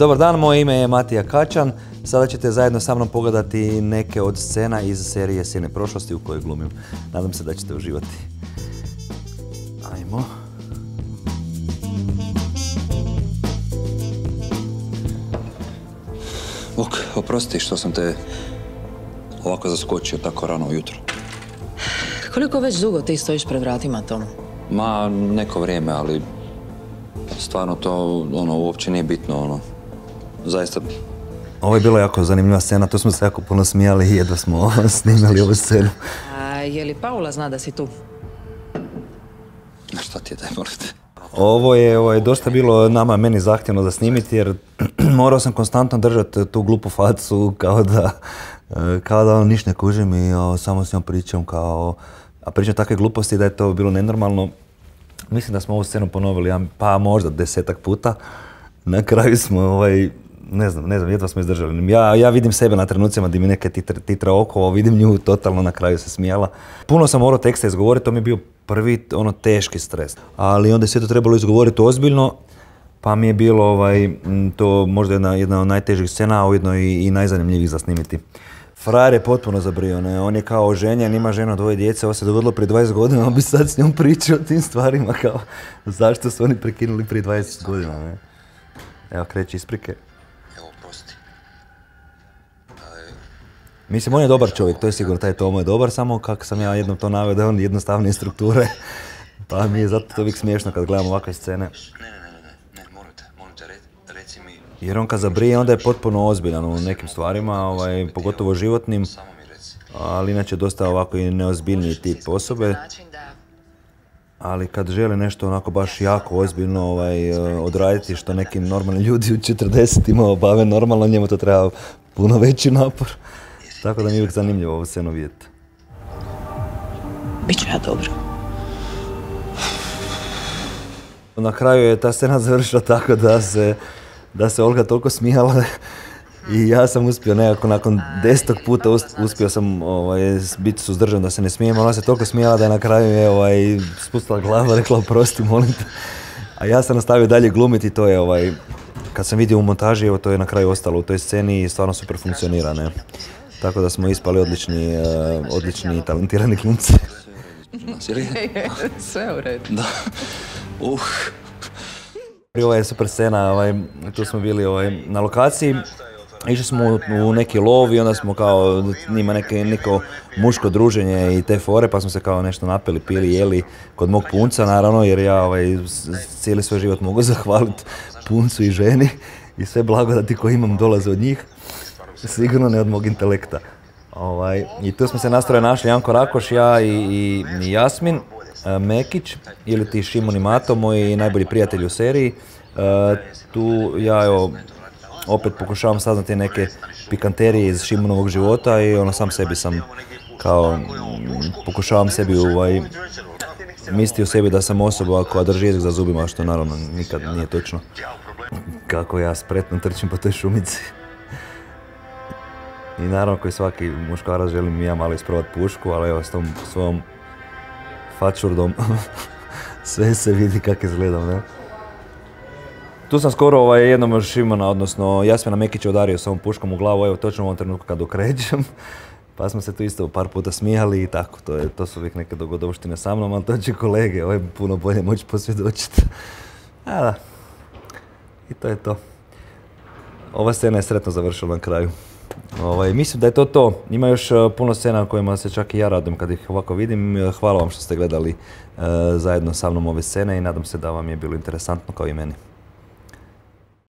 Dobar dan, moje ime je Matija Kačan. Sada ćete zajedno sa mnom pogledati neke od scena iz serije Sjene prošlosti u kojoj glumim. Nadam se da ćete uživati. Ajmo. Vuk, oprosti što sam te ovako zaskočio tako rano ujutro. Koliko već dugo ti stojiš pred vratima, Tom? Ma, neko vrijeme, ali stvarno to uopće nije bitno, zaista. Ovo je bila jako zanimljiva scena, to smo se jako puno smijali i jedva smo snimali ovu scenu. A je li Paula zna da si tu? Šta ti je, daj molim te? Ovo je dosta bilo meni zahtjevno za snimiti jer morao sam konstantno držati tu glupu facu kao da ništa ne kužim i samo s njom pričam a pričam takve gluposti da je to bilo nenormalno. Mislim da smo ovu scenu ponovili pa možda 10-ak puta. Na kraju smo ne znam, jedva smo izdržali. Ja vidim sebe na trenucima gdje mi neke titra oko, vidim nju totalno na kraju se smijala. Puno sam morao teksta izgovoriti, to mi je bio prvi teški stres. Ali onda je sve to trebalo izgovoriti ozbiljno, pa mi je bilo to možda jedna od najtežih scena, a ujedno i najzanimljivijih za snimiti. Frajer je potpuno zabrio, ne? On je kao oženjen, ima žena, 2 djece, ovo se dogodilo prije 20 godina, on bi sad s njom pričao o tim stvarima, kao zašto su oni prekinuli prije 20 godina, ne? Evo, kreće isprike. Evo, prosti. Mislim, on je dobar čovjek, to je sigurno, taj Tomo je dobar, samo kako sam ja jednom to naveo da je on jednostavnije strukture, pa mi je zato to uvijek smiješno kad gledam ovakve scene. Ne, molim te, reci mi. Jer on kad zabrije, onda je potpuno ozbiljan u nekim stvarima, pogotovo životnim, ali inače dosta ovako i neozbiljniji tip osobe. Ali kad žele nešto onako baš jako ozbiljno odraditi što neki normalni ljudi u 40-ima obave normalno, njemu to treba puno veći napor. Tako da mi je uvijek zanimljivo ovu scenu vidjeti. Biće ja dobro. Na kraju je ta scena završila tako da se Olga toliko smijala i ja sam uspio nekako nakon 10 puta uspio sam biti suzdržan da se ne smijem. Ona se toliko smijala da je na kraju spustila glavu, rekla oprosti, molim te. A ja sam nastavio dalje glumiti, to je kad sam vidio u montaži, to je na kraju ostalo u toj sceni i stvarno super funkcionira, ne. Tako da smo ispali odlični i talentirani glumci. Sve u redu. Da. Ovo je super scena, tu smo bili na lokaciji, išli smo u neki lov i onda smo kao, nima neko muško druženje i te fore, pa smo se kao nešto napili, pili, jeli kod mog punca naravno, jer ja cijeli svoj život mogu zahvaliti puncu i ženi i sve blagodati koje imam dolaze od njih, sigurno ne od mog intelekta. I tu smo se nastroje našli, Janko Rakoš, ja i Jasmin Mekić, ili ti Šimon i Mato, moji najbolji prijatelji u seriji. Tu ja opet pokušavam saznati neke pikanterije iz Šimonovog života i sam sebi sam kao pokušavam sebi misliti o sebi da sam osoba koja drži jezik za zubima, što naravno nikad nije točno. Kako ja spretno trčim po toj šumici. I naravno koji svaki muškarac želim i ja malo isprovat pušku, ali evo s tom svojom fačurdom sve se vidi kako izgledam, ne? Tu sam skoro jednom od Šimona, odnosno Jasmina Mekića udario s ovom puškom u glavu, evo točno u ovom trenutku kad okrećem. Pa smo se tu isto par puta smijali i tako, to su uvijek neke dogodovštine sa mnom, ali to će kolege puno bolje moći posvjedočiti. A da, i to je to. Ova scena je sretno završila na kraju. Mislim da je to to. Ima još puno scena kojima se čak i ja radujem kad ih ovako vidim. Hvala vam što ste gledali zajedno sa mnom ove scene i nadam se da vam je bilo interesantno kao i meni.